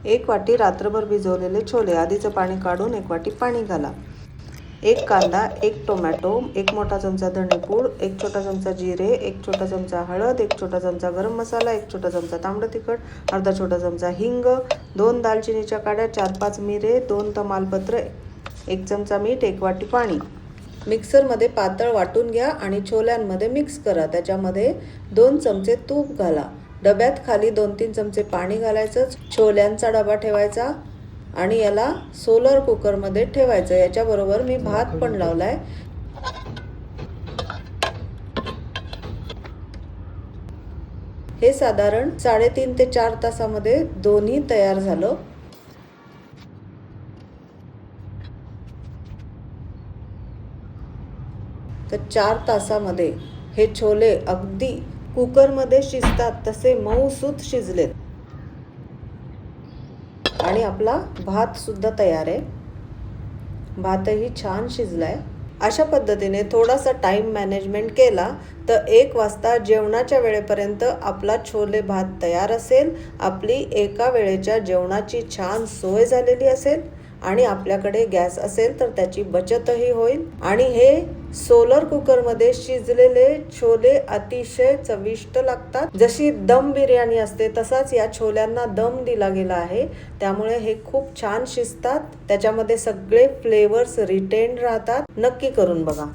1 वाटी रात्रभर भिजवलेले छोले, आधीचं पाणी काढून 1 वाटी पाणी घाला. 1 कांदा, 1 टोमॅटो, 1 मोठा चमचा धणेपूड, 1 छोटा चमचा जिरे, 1 छोटा चमचा हळद, 1 छोटा चमचा गरम मसाला, 1 छोटा चमचा तांबडं तिखट, अर्धा छोटा चमचा हिंग, 2 दालचिनीच्या काड्या, 4-5 मिरे, 2 तमालपत्र, 1 चमचा मीठ, 1 वाटी पाणी. मिक्सरमध्ये पातळ वाटून घ्या आणि छोल्यांमध्ये मिक्स करा. त्याच्यामध्ये 2 चमचे तूप घाला. डब्यात खाली 2-3 चमचे पाणी घालायचं. छोल्यांचा डबा ठेवायचा आणि याला सोलर कुकरमध्ये ठेवायचं. याच्याबरोबर मी भात पण लावलाय. हे साधारण 3.5 ते 4 तासामध्ये दोन्ही तयार झालं. तर 4 तासामध्ये हे छोले अगदी कुकरमध्ये शिजतात तसे मऊसूत शिजलेत आणि आपला भात सुद्धा तयार आहे. भातही छान शिजलाय. अशा पद्धतीने थोडासा टाइम मॅनेजमेंट केला तर 1 वाजता जेवणाच्या वेळेपर्यंत आपला छोले भात तयार असेल. आपली एका वेळेच्या जेवणाची छान सोय झालेली असेल आणि आपल्याकडे गॅस असेल तर त्याची बचतही होईल. आणि हे सोलर कुकरमध्ये शिजलेले छोले अतिशय चविष्ट लागतात. जशी दम बिर्याणी असते तसाच या छोल्यांना दम दिला गेला आहे, त्यामुळे हे खूप छान शिजतात. त्याच्यामध्ये सगळे फ्लेवर्स रिटेन राहतात. नक्की करून बघा.